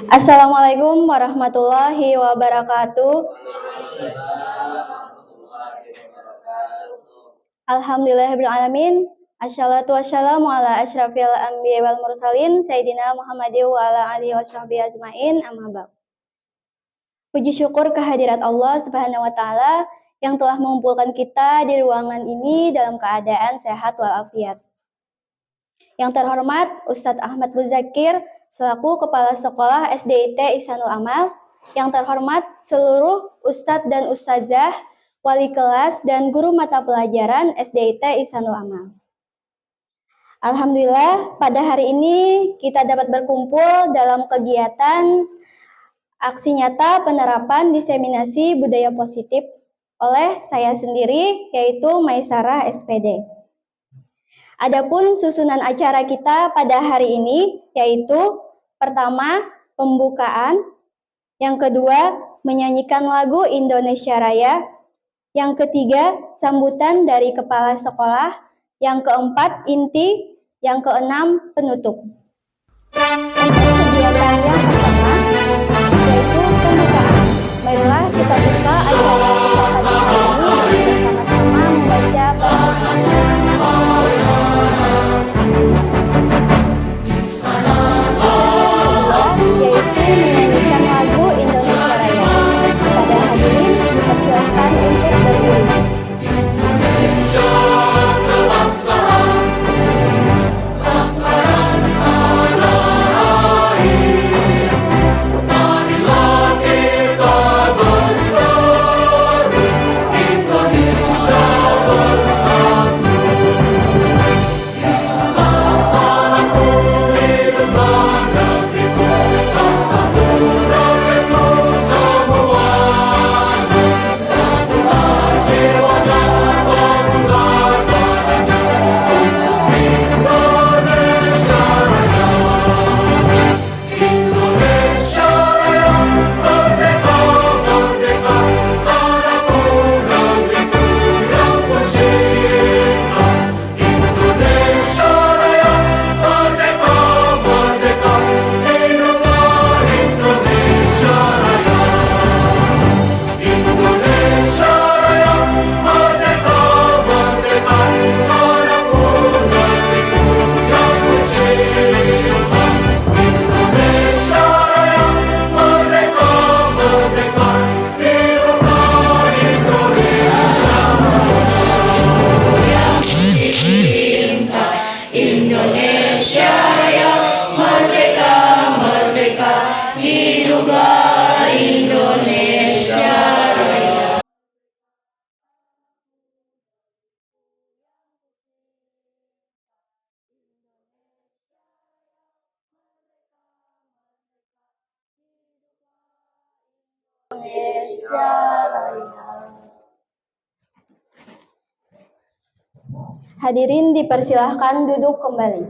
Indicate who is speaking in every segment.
Speaker 1: Assalamualaikum warahmatullahi wabarakatuh. Alhamdulillahirrahmanirrahim. Assalatu wassalamu ala asyrafil anbiya wal mursalin Sayyidina Muhammadin wa ala alihi washabbihi ajmain, amma ba'd. Puji syukur kehadirat Allah Subhanahu wa taala yang telah mengumpulkan kita di ruangan ini dalam keadaan sehat walafiat. Yang terhormat Ustadz Ahmad Muzakir selaku Kepala Sekolah SDIT Ihsanul Amal. Yang terhormat seluruh Ustadz dan Ustazah, wali kelas dan guru mata pelajaran SDIT Ihsanul Amal. Alhamdulillah pada hari ini kita dapat berkumpul dalam kegiatan aksi nyata penerapan diseminasi budaya positif oleh saya sendiri yaitu Maisarah SPD. Adapun susunan acara kita pada hari ini yaitu pertama pembukaan, yang kedua menyanyikan lagu Indonesia Raya, yang ketiga sambutan dari kepala sekolah, yang keempat inti, yang keenam penutup. Untuk kegiatan yang pertama yaitu pembukaan. Marilah kita buka acara kita pada hari ini bersama-sama membaca yaitu menyanyikan lagu Indonesia Raya. Pada hadirin dipersilakan untuk berdiri.
Speaker 2: Indonesia kebangsaan, bangsa dan tanah air. Marilah kita bersatu, Indonesia bersatu. Hiduplah tanahku, hiduplah negeriku, bersatu rakyatku semuanya. Satulah jiwanya, bangunlah badannya, untuk Indonesia Raya. Indonesia Raya, merdeka, merdeka, tanahku, negeriku yang kucinta. Indonesia Raya, merdeka, merdeka, hiduplah Indonesia Raya. Indonesia Raya, merdeka, merdeka, tanahku, negeriku yang kucinta. Indonesia Raya, merdeka, merdeka, hiduplah Indonesia. Indonesia Raya, merdeka, merdeka, hiduplah Indonesia Raya.
Speaker 1: Indonesia Raya. Hadirin dipersilahkan duduk kembali.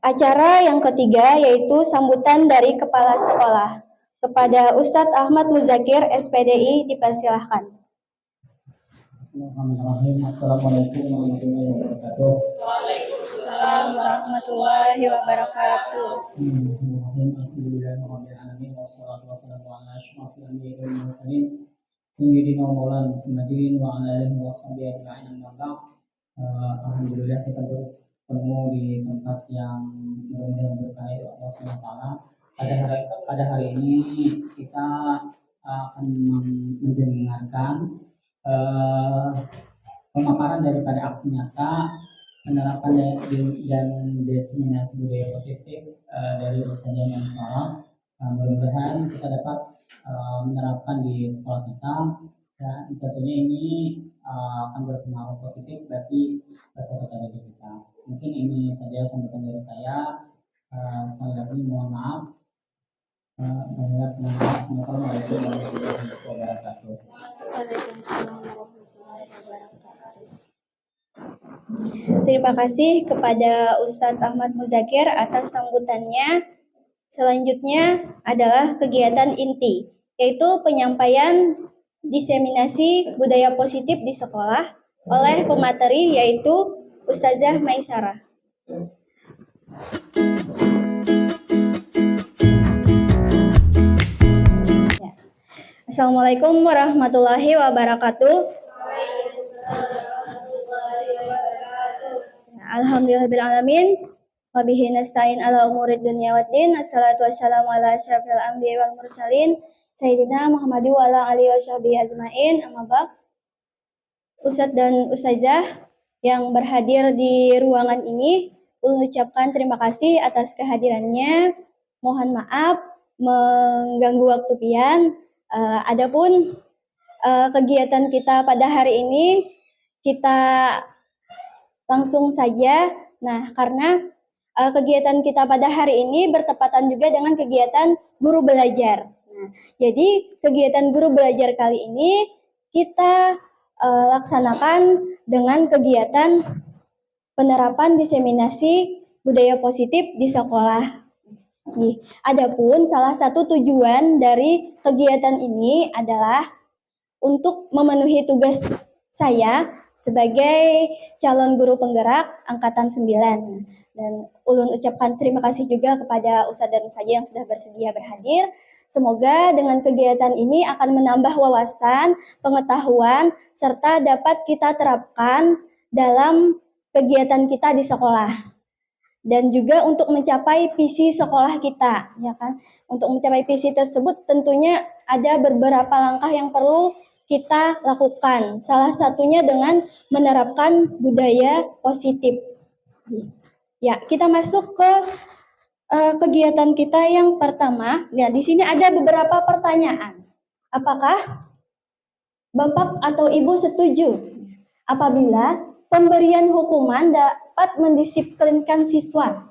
Speaker 1: Acara yang ketiga yaitu sambutan dari kepala sekolah. Kepada Ustadz Ahmad Muzakir SPDI dipersilahkan.
Speaker 3: Bismillahirrahmanirrahim. Assalamualaikum warahmatullahi wabarakatuh.
Speaker 1: Waalaikumsalam warahmatullahi wabarakatuh.
Speaker 3: Bismillahirrahmanirrahim. Alhamdulillahirabbil alamin wassalatu wassalamu ala asyrofil anbiya'i wal mursalin sayyidina wa maulana Muhammadin wa ala alihi washabihi ajma'in amma ba'd. Alhamdulillah kita bertemu di tempat yang mudah-mudahan berkah Allah Subhanahu wa taala. Pada hari ini kita akan mendengarkan pemaparan daripada aksi nyata penerapan dan diseminasi budaya positif dari Ustaz yang salah. Mudah-mudahan kita dapat menerapkan di sekolah kita dan tentunya ini akan berpengaruh positif bagi peserta didik kita. Mungkin ini saja sambutan dari saya. Sekali lagi mohon maaf. Assalamualaikum warahmatullahi wabarakatuh.
Speaker 1: Waalaikumsalam warahmatullahi wabarakatuh. Terima kasih kepada Ustadz Ahmad Muzakir atas sambutannya. Selanjutnya adalah kegiatan inti, yaitu penyampaian diseminasi budaya positif di sekolah oleh pemateri yaitu Ustazah Maisarah. Assalamualaikum warahmatullahi wabarakatuh. Alhamdulillahirrahmanirrahim. Wabihi nasta'in ala umurid dunya waddin. Assalatu wassalamu ala asyrafil anbiya'i wal mursalin Sayyidina Muhammad wa ala alihi washabihi ajma'in. Amma ba'd. Ustadz dan Ustazah yang berhadir di ruangan ini, mengucapkan terima kasih atas kehadirannya. Mohon maaf mengganggu waktu pian. Adapun kegiatan kita pada hari ini, kita langsung saja. Nah, karena kegiatan kita pada hari ini bertepatan juga dengan kegiatan guru belajar. Nah, jadi kegiatan guru belajar kali ini kita laksanakan dengan kegiatan penerapan diseminasi budaya positif di sekolah. Nih, adapun salah satu tujuan dari kegiatan ini adalah untuk memenuhi tugas saya sebagai calon guru penggerak angkatan 9. Dan ulun ucapkan terima kasih juga kepada Ustadz dan Ustazah yang sudah bersedia berhadir. Semoga dengan kegiatan ini akan menambah wawasan, pengetahuan, serta dapat kita terapkan dalam kegiatan kita di sekolah. Dan juga untuk mencapai visi sekolah kita, ya kan? Untuk mencapai visi tersebut tentunya ada beberapa langkah yang perlu kita lakukan. Salah satunya dengan menerapkan budaya positif. Ya, kita masuk ke kegiatan kita yang pertama. Ya, di sini ada beberapa pertanyaan. Apakah Bapak atau Ibu setuju apabila pemberian hukuman dapat mendisiplinkan siswa?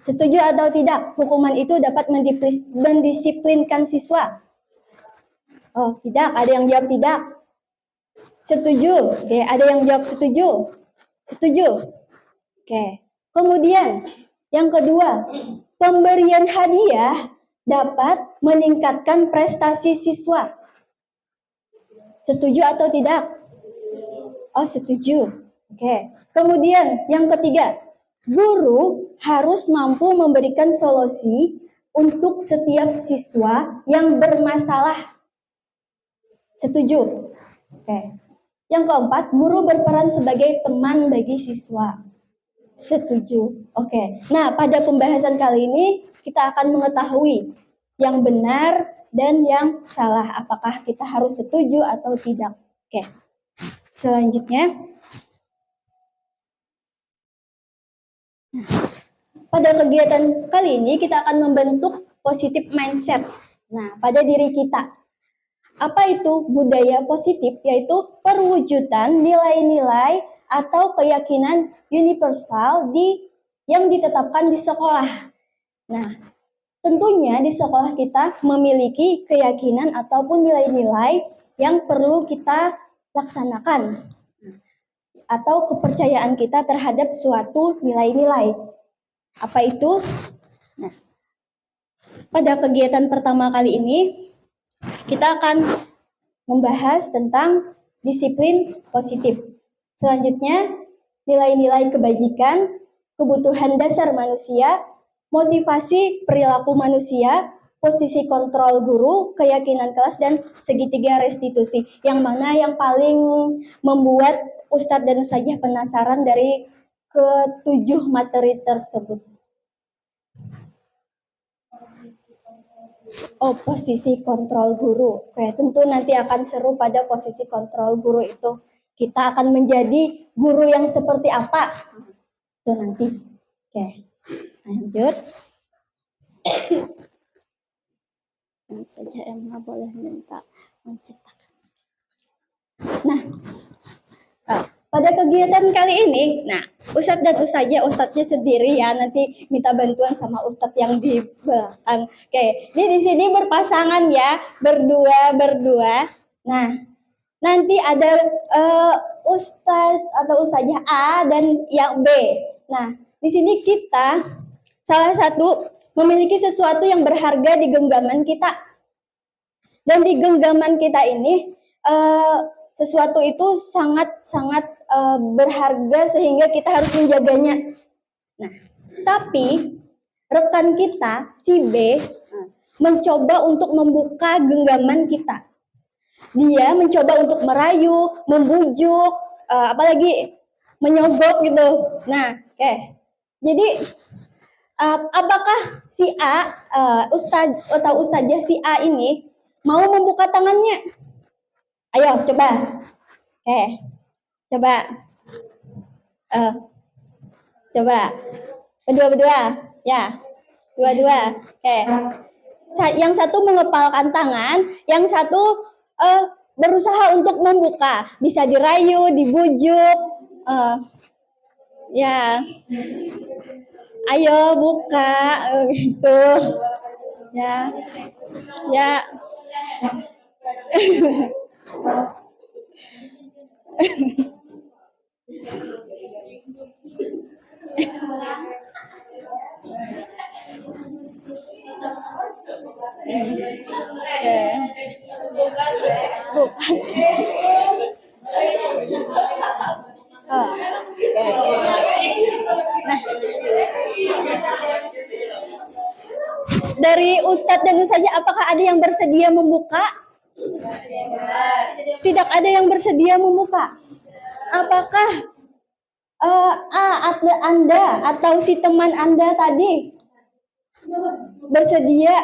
Speaker 1: Setuju atau tidak? Hukuman itu dapat mendisiplinkan siswa? Oh, tidak. Ada yang jawab tidak? Setuju. Oke, ada yang jawab setuju? Setuju. Oke. Kemudian, yang kedua, pemberian hadiah dapat meningkatkan prestasi siswa. Setuju atau tidak? Oh, setuju. Oke. Kemudian yang ketiga, guru harus mampu memberikan solusi untuk setiap siswa yang bermasalah. Setuju. Oke. Yang keempat, guru berperan sebagai teman bagi siswa. Setuju. Oke. Nah, pada pembahasan kali ini kita akan mengetahui yang benar dan yang salah. Apakah kita harus setuju atau tidak? Oke. Selanjutnya, pada kegiatan kali ini kita akan membentuk positive mindset. Nah, pada diri kita. Apa itu budaya positif? Yaitu perwujudan nilai-nilai atau keyakinan universal yang ditetapkan di sekolah. Nah, tentunya di sekolah kita memiliki keyakinan ataupun nilai-nilai yang perlu kita laksanakan atau kepercayaan kita terhadap suatu nilai-nilai. Apa itu? Nah, pada kegiatan pertama kali ini kita akan membahas tentang disiplin positif. Selanjutnya, nilai-nilai kebajikan, kebutuhan dasar manusia, motivasi perilaku manusia, posisi kontrol guru, keyakinan kelas, dan segitiga restitusi. Yang mana yang paling membuat Ustadz dan Ustazah penasaran dari ketujuh materi tersebut? Oh, posisi kontrol guru. Oke, tentu nanti akan seru pada posisi kontrol guru itu. Kita akan menjadi guru yang seperti apa? Itu nanti. Oke, lanjut. Tentu saja Emma boleh minta mencetak. Nah, pada kegiatan kali ini, Ustadz dan Ustadznya sendiri ya, nanti minta bantuan sama Ustadz yang di belakang. Oke, ini di sini berpasangan ya, berdua. Nah, nanti ada Ustadz atau Ustadzah A dan yang B. Nah, di sini kita salah satu memiliki sesuatu yang berharga di genggaman kita. Dan di genggaman kita ini sesuatu itu sangat berharga sehingga kita harus menjaganya. Nah, tapi rekan kita si B mencoba untuk membuka genggaman kita. Dia mencoba untuk merayu, membujuk, apalagi menyogok gitu. Nah, oke. Jadi apakah si A, Ustadz atau Ustazah si A ini mau membuka tangannya? Ayo, coba. Oke, coba. Coba. Berdua. Ya, dua. Oke. Yang satu mengepalkan tangan, yang satu berusaha untuk membuka. Bisa dirayu, dibujuk. Ya. Ayo buka gitu. Ya. Dari Ustadz dan Ustazah, apakah ada yang bersedia membuka? Tidak ada yang bersedia membuka. Apakah Anda atau si teman Anda tadi bersedia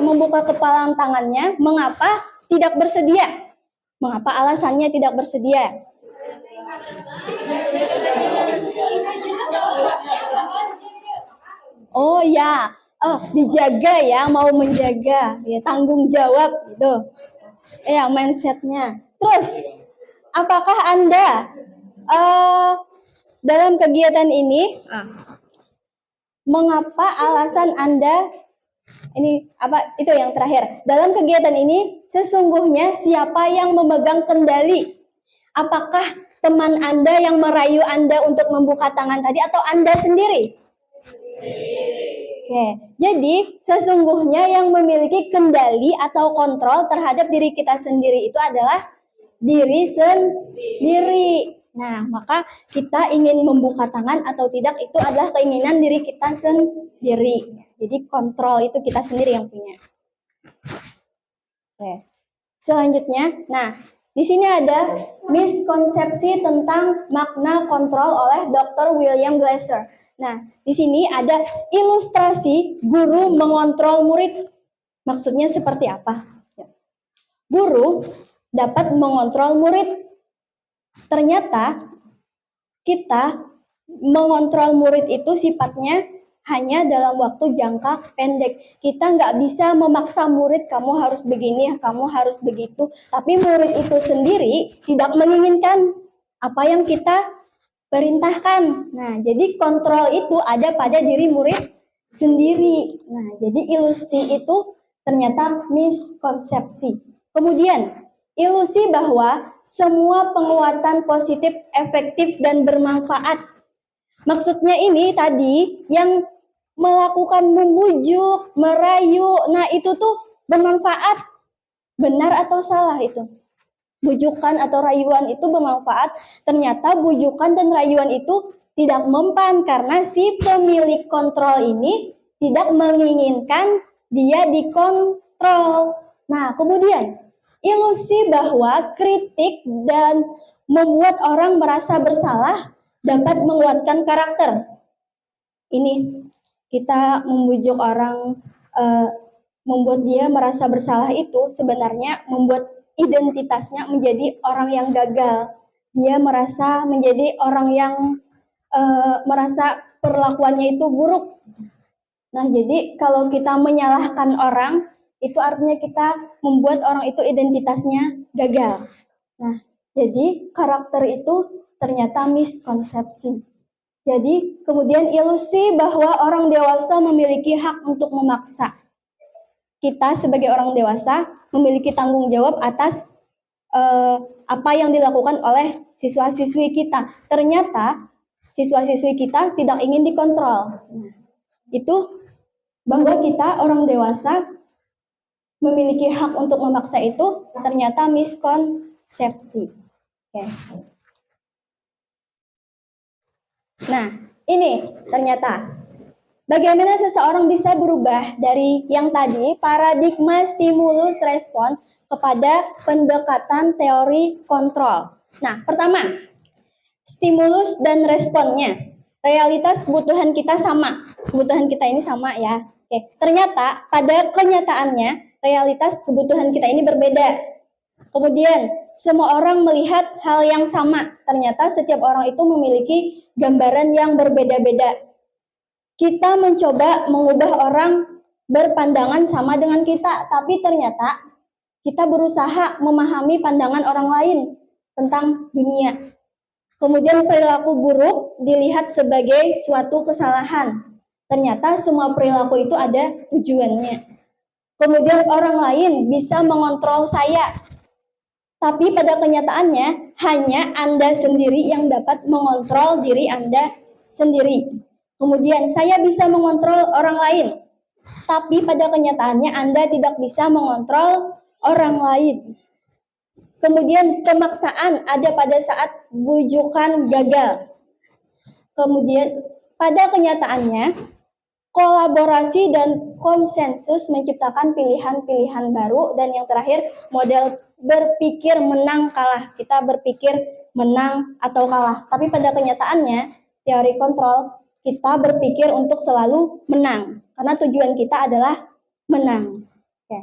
Speaker 1: membuka kepalan tangannya? Mengapa tidak bersedia? Mengapa alasannya tidak bersedia? Oh ya, dijaga ya, mau menjaga, ya tanggung jawab gitu. Ya mindsetnya. Terus, apakah Anda dalam kegiatan ini, mengapa alasan Anda ini apa? Itu yang terakhir. Dalam kegiatan ini, sesungguhnya siapa yang memegang kendali? Apakah teman Anda yang merayu Anda untuk membuka tangan tadi atau Anda sendiri? Oke, jadi sesungguhnya yang memiliki kendali atau kontrol terhadap diri kita sendiri itu adalah diri sendiri. Nah, maka kita ingin membuka tangan atau tidak itu adalah keinginan diri kita sendiri. Jadi kontrol itu kita sendiri yang punya. Oke. Selanjutnya, di sini ada miskonsepsi tentang makna kontrol oleh Dr. William Glasser. Nah, di sini ada ilustrasi guru mengontrol murid. Maksudnya seperti apa? Guru dapat mengontrol murid. Ternyata kita mengontrol murid itu sifatnya hanya dalam waktu jangka pendek. Kita nggak bisa memaksa murid, kamu harus begini, kamu harus begitu. Tapi murid itu sendiri tidak menginginkan apa yang kita perintahkan. Nah, jadi kontrol itu ada pada diri murid sendiri. Nah, jadi ilusi itu ternyata miskonsepsi. Kemudian, ilusi bahwa semua penguatan positif, efektif, dan bermanfaat. Maksudnya ini tadi yang melakukan membujuk, merayu, nah itu tuh bermanfaat. Benar atau salah itu? bujukan atau rayuan itu bermanfaat, ternyata bujukan dan rayuan itu tidak mempan karena si pemilik kontrol ini tidak menginginkan dia dikontrol. Nah, kemudian ilusi bahwa kritik dan membuat orang merasa bersalah dapat menguatkan karakter. Ini kita membujuk orang, membuat dia merasa bersalah itu sebenarnya membuat identitasnya menjadi orang yang gagal. Dia merasa menjadi orang yang merasa perlakuannya itu buruk. Nah, jadi kalau kita menyalahkan orang, itu artinya kita membuat orang itu identitasnya gagal. Nah, jadi karakter itu ternyata miskonsepsi. Jadi kemudian ilusi bahwa orang dewasa memiliki hak untuk memaksa. Kita sebagai orang dewasa memiliki tanggung jawab atas apa yang dilakukan oleh siswa-siswi kita. Ternyata siswa-siswi kita tidak ingin dikontrol. Nah, itu bahwa kita orang dewasa memiliki hak untuk memaksa itu ternyata miskonsepsi. Oke. Nah, ini ternyata bagaimana seseorang bisa berubah dari yang tadi paradigma stimulus respon kepada pendekatan teori kontrol. Nah, pertama, stimulus dan responnya. Realitas kebutuhan kita sama. Kebutuhan kita ini sama ya. Oke, ternyata pada kenyataannya realitas kebutuhan kita ini berbeda. Kemudian, semua orang melihat hal yang sama. Ternyata setiap orang itu memiliki gambaran yang berbeda-beda. Kita mencoba mengubah orang berpandangan sama dengan kita, tapi ternyata kita berusaha memahami pandangan orang lain tentang dunia. Kemudian perilaku buruk dilihat sebagai suatu kesalahan. Ternyata semua perilaku itu ada tujuannya. Kemudian orang lain bisa mengontrol saya. Tapi pada kenyataannya hanya Anda sendiri yang dapat mengontrol diri Anda sendiri. Kemudian saya bisa mengontrol orang lain. Tapi pada kenyataannya Anda tidak bisa mengontrol orang lain. Kemudian pemaksaan ada pada saat bujukan gagal. Kemudian pada kenyataannya kolaborasi dan konsensus menciptakan pilihan-pilihan baru. Dan yang terakhir model berpikir menang kalah. Kita berpikir menang atau kalah. Tapi pada kenyataannya teori kontrol kita berpikir untuk selalu menang. Karena tujuan kita adalah menang. Oke.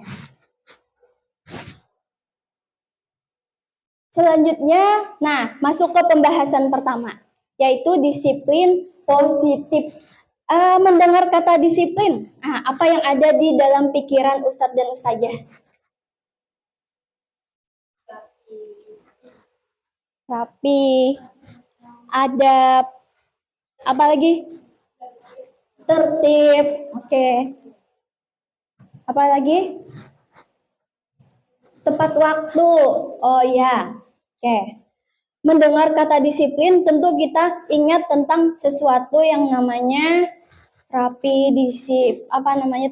Speaker 1: Selanjutnya, nah masuk ke pembahasan pertama, yaitu disiplin positif. Mendengar kata disiplin, apa yang ada di dalam pikiran Ustadz dan Ustazah? Rapi, adab, apa lagi? Tertib, oke. Apa lagi? Tepat waktu, oh ya. Oke. Mendengar kata disiplin tentu kita ingat tentang sesuatu yang namanya rapi,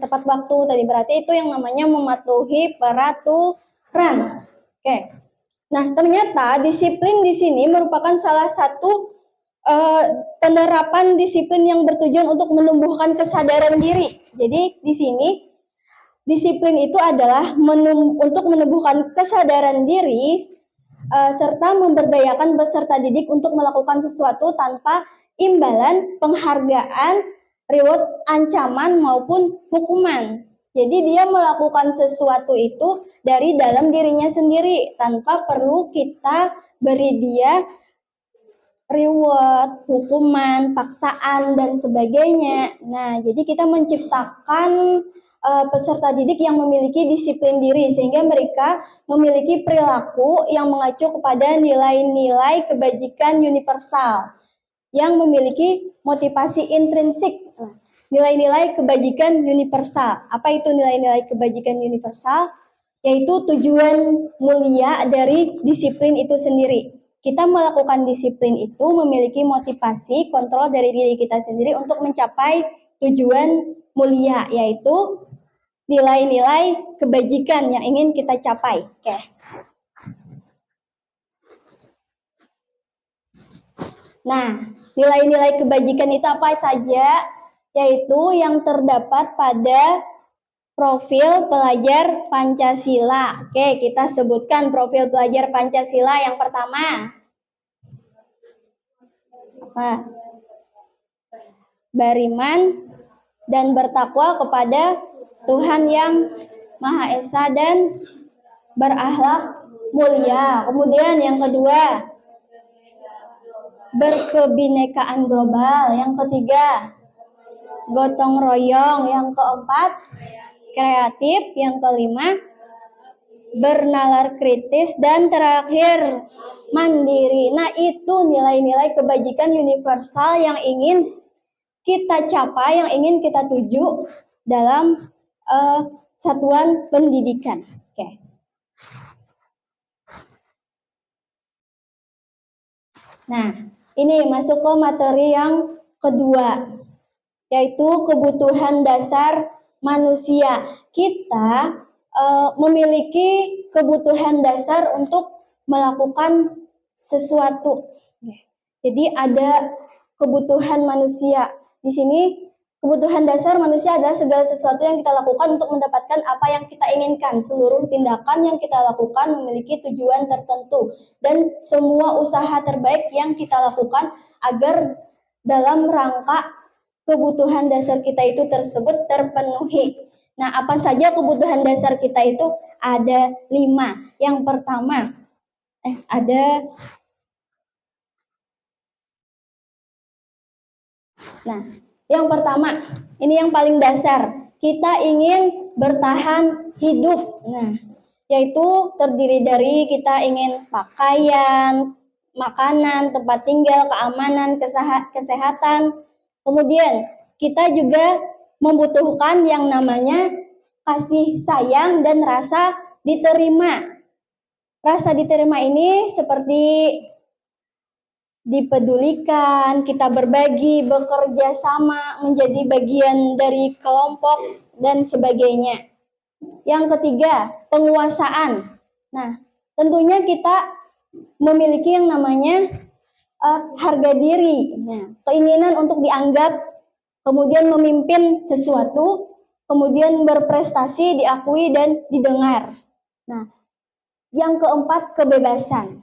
Speaker 1: tepat waktu tadi. Berarti itu yang namanya mematuhi peraturan. Oke. Nah, ternyata disiplin di sini merupakan salah satu penerapan disiplin yang bertujuan untuk menumbuhkan kesadaran diri. Jadi di sini disiplin itu adalah untuk menumbuhkan kesadaran diri serta memberdayakan peserta didik untuk melakukan sesuatu tanpa imbalan, penghargaan, reward, ancaman maupun hukuman. Jadi dia melakukan sesuatu itu dari dalam dirinya sendiri tanpa perlu kita beri dia reward, hukuman, paksaan dan sebagainya. Nah, jadi kita menciptakan peserta didik yang memiliki disiplin diri sehingga mereka memiliki perilaku yang mengacu kepada nilai-nilai kebajikan universal yang memiliki motivasi intrinsik. Nilai-nilai kebajikan universal. Apa itu nilai-nilai kebajikan universal? Yaitu tujuan mulia dari disiplin itu sendiri. Kita melakukan disiplin itu memiliki motivasi kontrol dari diri kita sendiri untuk mencapai tujuan mulia, yaitu nilai-nilai kebajikan yang ingin kita capai. Oke. Nah, nilai-nilai kebajikan itu apa saja? Yaitu yang terdapat pada profil pelajar Pancasila. Oke, kita sebutkan profil pelajar Pancasila yang pertama. Apa? Beriman dan bertakwa kepada Tuhan yang Maha Esa dan berakhlak mulia. Kemudian yang kedua, berkebinekaan global. Yang ketiga, gotong royong. Yang keempat, kreatif. Yang kelima, bernalar kritis. Dan terakhir, mandiri. Nah, itu nilai-nilai kebajikan universal yang ingin kita capai, yang ingin kita tuju dalam satuan pendidikan. Oke. Nah, ini masuk ke materi yang kedua, yaitu kebutuhan dasar manusia. Kita memiliki kebutuhan dasar untuk melakukan sesuatu. Jadi ada kebutuhan manusia. Di sini kebutuhan dasar manusia adalah segala sesuatu yang kita lakukan untuk mendapatkan apa yang kita inginkan. Seluruh tindakan yang kita lakukan memiliki tujuan tertentu. Dan semua usaha terbaik yang kita lakukan agar dalam rangka kebutuhan dasar kita itu tersebut terpenuhi. Nah, apa saja kebutuhan dasar kita itu? Ada 5. Yang pertama, yang pertama, ini yang paling dasar. Kita ingin bertahan hidup. Nah, yaitu terdiri dari kita ingin pakaian, makanan, tempat tinggal, keamanan, kesehatan. Kemudian, kita juga membutuhkan yang namanya kasih sayang dan rasa diterima. Rasa diterima ini seperti dipedulikan, kita berbagi, bekerja sama, menjadi bagian dari kelompok, dan sebagainya. Yang ketiga, penguasaan. Nah, tentunya kita memiliki yang namanya harga diri. Nah, keinginan untuk dianggap, kemudian memimpin sesuatu, kemudian berprestasi, diakui, dan didengar. Nah, yang keempat, kebebasan,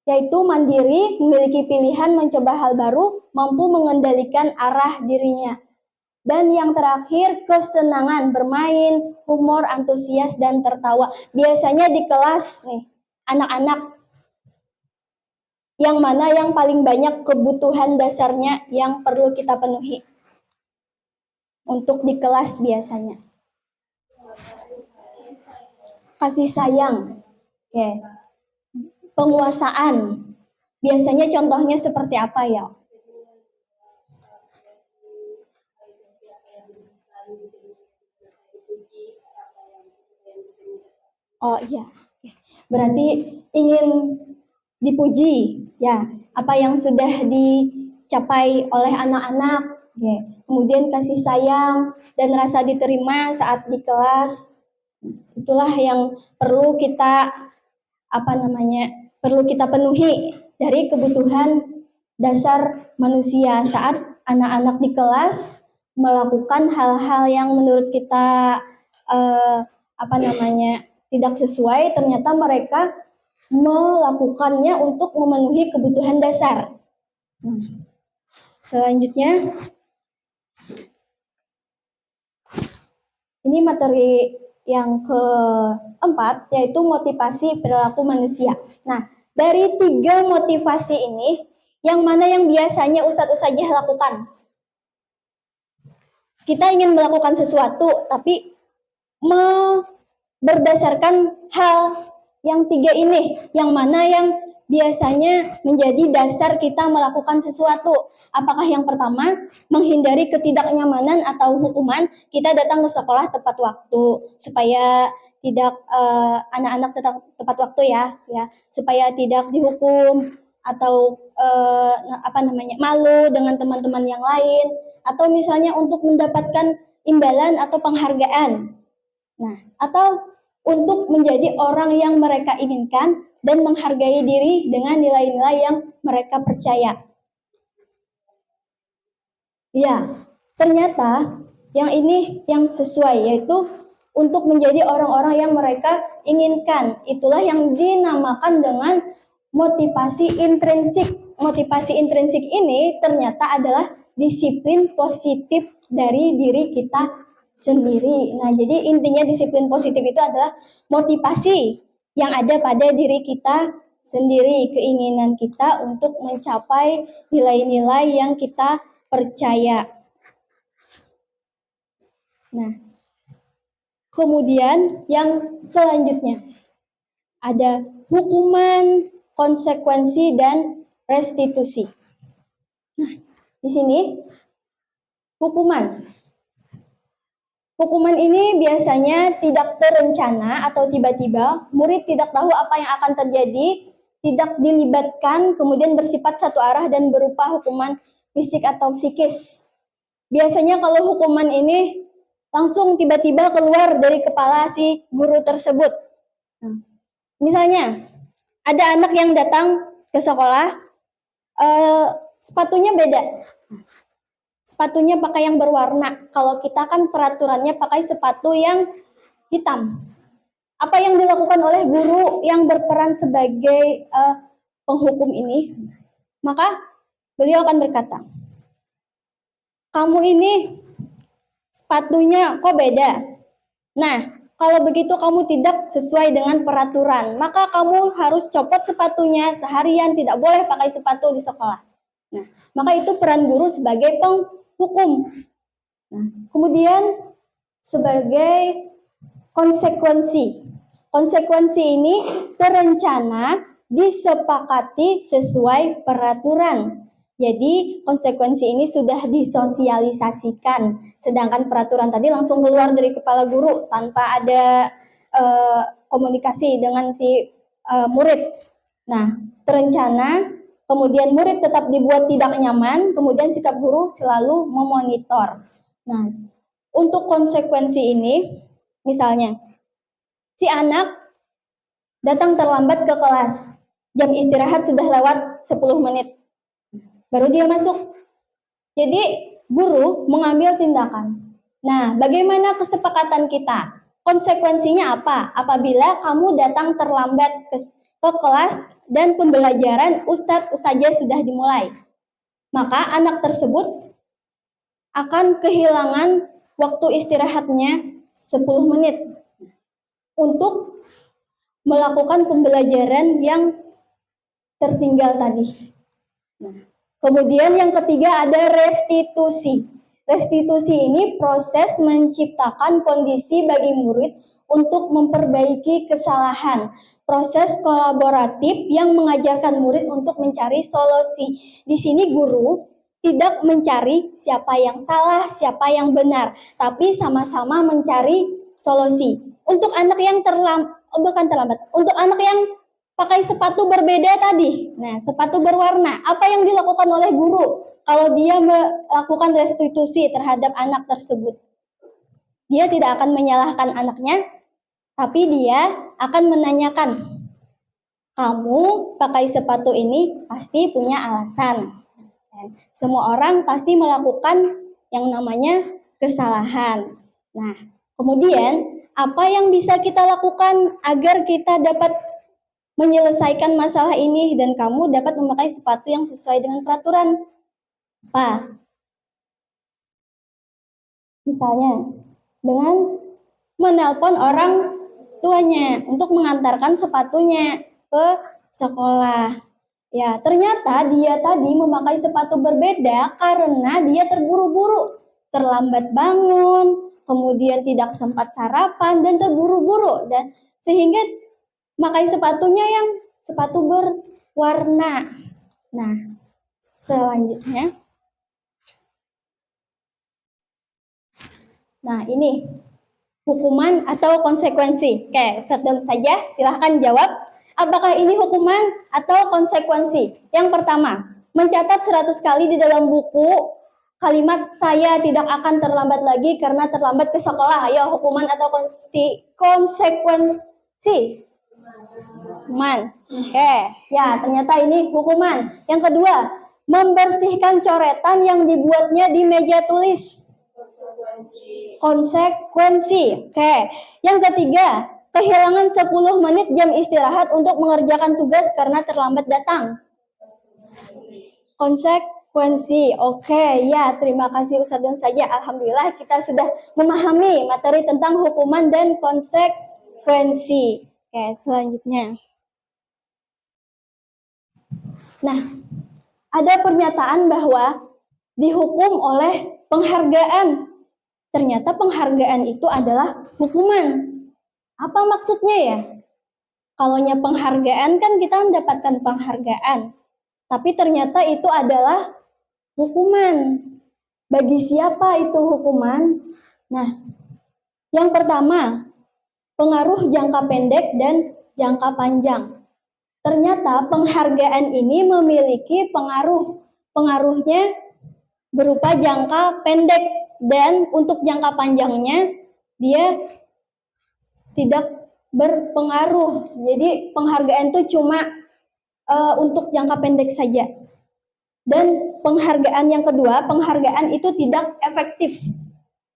Speaker 1: yaitu mandiri, memiliki pilihan, mencoba hal baru, mampu mengendalikan arah dirinya. Dan yang terakhir, kesenangan, bermain, humor, antusias, dan tertawa. Biasanya di kelas nih, anak-anak yang mana yang paling banyak kebutuhan dasarnya yang perlu kita penuhi untuk di kelas biasanya? Kasih sayang, penguasaan. Biasanya contohnya seperti apa ya? Oh iya, berarti ingin dipuji, ya. Apa yang sudah dicapai oleh anak-anak, kemudian kasih sayang dan rasa diterima saat di kelas. Itulah yang perlu kita perlu kita penuhi dari kebutuhan dasar manusia saat anak-anak di kelas melakukan hal-hal yang menurut kita tidak sesuai, ternyata mereka melakukannya untuk memenuhi kebutuhan dasar. Selanjutnya, ini materi yang keempat, yaitu motivasi perilaku manusia. Nah, dari 3 motivasi ini, yang mana yang biasanya ustadz-ustadzah lakukan? Kita ingin melakukan sesuatu, tapi berdasarkan hal yang 3 ini, yang mana yang biasanya menjadi dasar kita melakukan sesuatu. Apakah yang pertama, menghindari ketidaknyamanan atau hukuman, kita datang ke sekolah tepat waktu, supaya tidak anak-anak tepat waktu ya, supaya tidak dihukum atau malu dengan teman-teman yang lain, atau misalnya untuk mendapatkan imbalan atau penghargaan. Nah, atau untuk menjadi orang yang mereka inginkan dan menghargai diri dengan nilai-nilai yang mereka percaya. Ya, ternyata yang ini yang sesuai, yaitu untuk menjadi orang-orang yang mereka inginkan. Itulah yang dinamakan dengan motivasi intrinsik. Motivasi intrinsik ini ternyata adalah disiplin positif dari diri kita sendiri. Nah, jadi intinya disiplin positif itu adalah motivasi yang ada pada diri kita sendiri, keinginan kita untuk mencapai nilai-nilai yang kita percaya. Nah, kemudian yang selanjutnya ada hukuman, konsekuensi, dan restitusi. Nah, di sini hukuman. Hukuman ini biasanya tidak terencana atau tiba-tiba, murid tidak tahu apa yang akan terjadi, tidak dilibatkan, kemudian bersifat satu arah dan berupa hukuman fisik atau psikis. Biasanya kalau hukuman ini langsung tiba-tiba keluar dari kepala si guru tersebut. Nah, misalnya, ada anak yang datang ke sekolah, sepatunya beda. Sepatunya pakai yang berwarna. Kalau kita kan peraturannya pakai sepatu yang hitam. Apa yang dilakukan oleh guru yang berperan sebagai penghukum ini? Maka beliau akan berkata, kamu ini sepatunya kok beda? Nah, kalau begitu kamu tidak sesuai dengan peraturan, maka kamu harus copot sepatunya seharian, tidak boleh pakai sepatu di sekolah. Nah, maka itu peran guru sebagai penghukum. Nah, kemudian sebagai konsekuensi. Konsekuensi ini terencana, disepakati sesuai peraturan. Jadi konsekuensi ini sudah disosialisasikan, sedangkan peraturan tadi langsung keluar dari kepala guru tanpa ada komunikasi dengan si murid. Nah, terencana, kemudian murid tetap dibuat tidak nyaman, kemudian sikap guru selalu memonitor. Nah, untuk konsekuensi ini, misalnya, si anak datang terlambat ke kelas, jam istirahat sudah lewat 10 menit. Baru dia masuk. Jadi guru mengambil tindakan. Nah, bagaimana kesepakatan kita? Konsekuensinya apa? Apabila kamu datang terlambat ke kelas dan pembelajaran ustazah sudah dimulai, maka anak tersebut akan kehilangan waktu istirahatnya 10 menit untuk melakukan pembelajaran yang tertinggal tadi. Nah, kemudian yang ketiga ada restitusi. Restitusi ini proses menciptakan kondisi bagi murid untuk memperbaiki kesalahan. Proses kolaboratif yang mengajarkan murid untuk mencari solusi. Di sini guru tidak mencari siapa yang salah, siapa yang benar, tapi sama-sama mencari solusi. Untuk anak yang untuk anak yang pakai sepatu berbeda tadi. Nah, sepatu berwarna. Apa yang dilakukan oleh guru kalau dia melakukan restitusi terhadap anak tersebut? Dia tidak akan menyalahkan anaknya, tapi dia akan menanyakan, kamu pakai sepatu ini pasti punya alasan. Dan semua orang pasti melakukan yang namanya kesalahan. Nah, kemudian apa yang bisa kita lakukan agar kita dapat menyelesaikan masalah ini dan kamu dapat memakai sepatu yang sesuai dengan peraturan? Apa? Misalnya, dengan menelpon orang tuanya untuk mengantarkan sepatunya ke sekolah. Ya, ternyata dia tadi memakai sepatu berbeda karena dia terburu-buru, terlambat bangun, kemudian tidak sempat sarapan dan terburu-buru dan sehingga pakai sepatunya yang sepatu berwarna. Nah, selanjutnya. Nah, ini hukuman atau konsekuensi. Oke, satu saja, silahkan jawab. Apakah ini hukuman atau konsekuensi? Yang pertama, mencatat 100 kali di dalam buku kalimat saya tidak akan terlambat lagi karena terlambat ke sekolah. Ayo, hukuman atau konsekuensi? Hukuman. Oke, ya ternyata ini hukuman. Yang kedua, membersihkan coretan yang dibuatnya di meja tulis. Konsekuensi. Oke. Yang ketiga, kehilangan 10 menit jam istirahat untuk mengerjakan tugas karena terlambat datang. Konsekuensi. Oke, ya, terima kasih Ustadz Don saja. Alhamdulillah kita sudah memahami materi tentang hukuman dan konsekuensi. Oke, selanjutnya. Nah, ada pernyataan bahwa dihukum oleh penghargaan. Ternyata penghargaan itu adalah hukuman. Apa maksudnya ya? Kalaunya penghargaan kan kita mendapatkan penghargaan. Tapi ternyata itu adalah hukuman. Bagi siapa itu hukuman? Nah, yang pertama, pengaruh jangka pendek dan jangka panjang. Ternyata penghargaan ini memiliki pengaruh. Pengaruhnya berupa jangka pendek dan untuk jangka panjangnya dia tidak berpengaruh. Jadi penghargaan itu cuma untuk jangka pendek saja. Dan penghargaan yang kedua, penghargaan itu tidak efektif.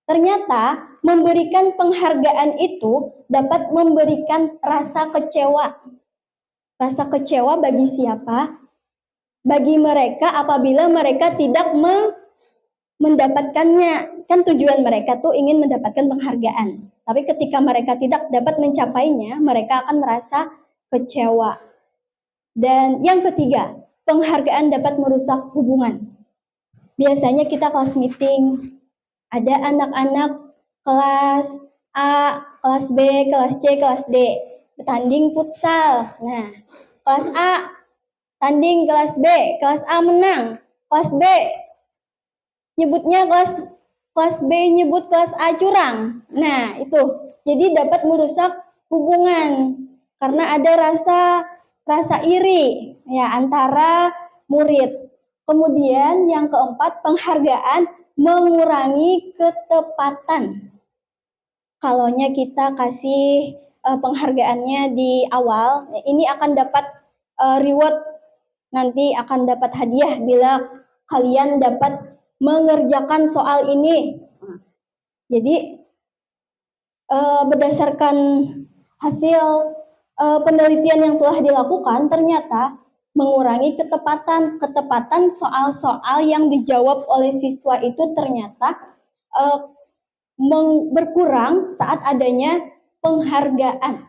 Speaker 1: Ternyata memberikan penghargaan itu dapat memberikan rasa kecewa. Rasa kecewa bagi siapa? Bagi mereka apabila mereka tidak mendapatkannya. Kan tujuan mereka tuh ingin mendapatkan penghargaan. Tapi ketika mereka tidak dapat mencapainya, mereka akan merasa kecewa. Dan yang ketiga, penghargaan dapat merusak hubungan. Biasanya kita kelas meeting, ada anak-anak kelas A, kelas B, kelas C, kelas D, bertanding futsal. Nah, kelas A tanding kelas B, kelas A menang, kelas B nyebutnya kelas B nyebut kelas A curang. Nah, itu. Jadi dapat merusak hubungan karena ada rasa iri ya antara murid. Kemudian yang keempat, penghargaan mengurangi ketepatan. Kalaunya kita kasih penghargaannya di awal, ini akan dapat reward, nanti akan dapat hadiah bila kalian dapat mengerjakan soal ini. Jadi berdasarkan hasil penelitian yang telah dilakukan, ternyata mengurangi ketepatan soal-soal yang dijawab oleh siswa itu ternyata berkurang saat adanya penghargaan.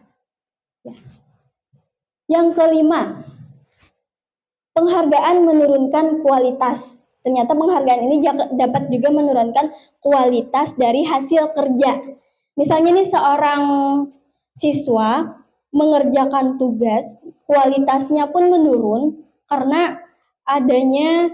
Speaker 1: Yang kelima, penghargaan menurunkan kualitas. Ternyata penghargaan ini dapat juga menurunkan kualitas dari hasil kerja. Misalnya nih seorang siswa mengerjakan tugas, kualitasnya pun menurun karena adanya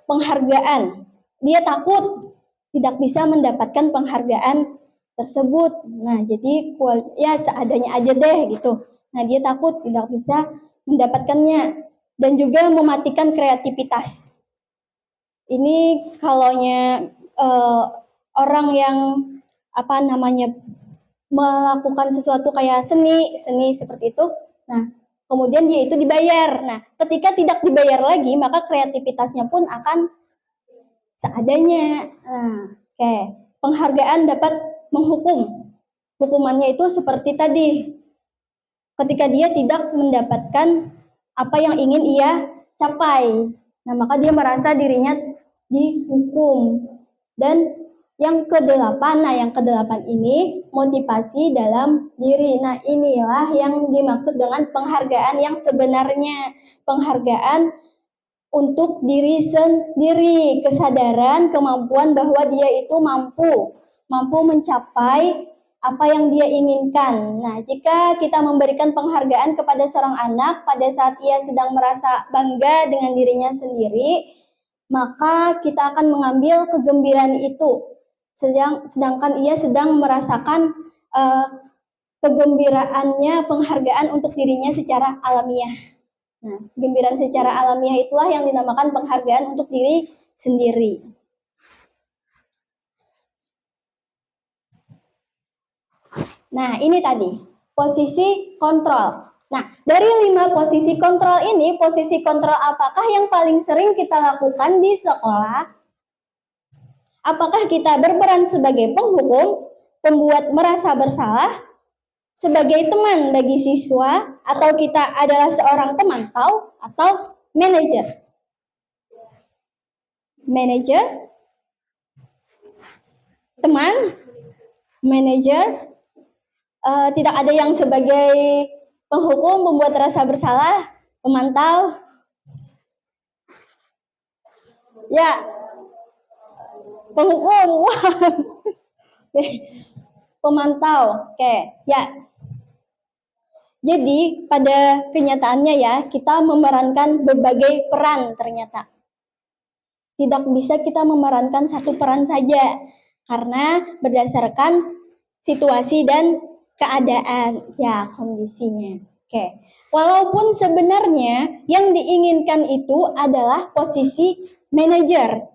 Speaker 1: penghargaan. Dia takut tidak bisa mendapatkan penghargaan tersebut. Nah, jadi ya seadanya aja deh gitu. Nah, dia takut tidak bisa mendapatkannya dan juga mematikan kreativitas. Ini kalaunya orang yang melakukan sesuatu kayak seni seperti itu. Nah, kemudian dia itu dibayar. Nah, ketika tidak dibayar lagi, maka kreativitasnya pun akan seadanya. Nah, oke. Penghargaan dapat menghukum. Hukumannya itu seperti tadi. Ketika dia tidak mendapatkan apa yang ingin ia capai. Nah, maka dia merasa dirinya dihukum. Dan yang kedelapan ini motivasi dalam diri. Nah, inilah yang dimaksud dengan penghargaan yang sebenarnya. Penghargaan untuk diri sendiri, kesadaran, kemampuan bahwa dia itu mampu mencapai apa yang dia inginkan. Nah, jika kita memberikan penghargaan kepada seorang anak pada saat ia sedang merasa bangga dengan dirinya sendiri, maka kita akan mengambil kegembiraan itu. Sedangkan ia sedang merasakan kegembiraannya, penghargaan untuk dirinya secara alamiah. Nah, kegembiraan secara alamiah itulah yang dinamakan penghargaan untuk diri sendiri. Nah, ini tadi posisi kontrol. Nah, dari 5 posisi kontrol ini, posisi kontrol apakah yang paling sering kita lakukan di sekolah? Apakah kita berperan sebagai penghukum, pembuat merasa bersalah, sebagai teman bagi siswa, atau kita adalah seorang pemantau, atau manajer? Manajer, teman, manajer, tidak ada yang sebagai penghukum, pembuat rasa bersalah, pemantau. Ya, penghukum. Pemantau. Oke, ya. Jadi pada kenyataannya ya, kita memerankan berbagai peran ternyata. Tidak bisa kita memerankan satu peran saja, karena berdasarkan situasi dan keadaan, ya kondisinya. Oke, walaupun sebenarnya yang diinginkan itu adalah posisi manajer,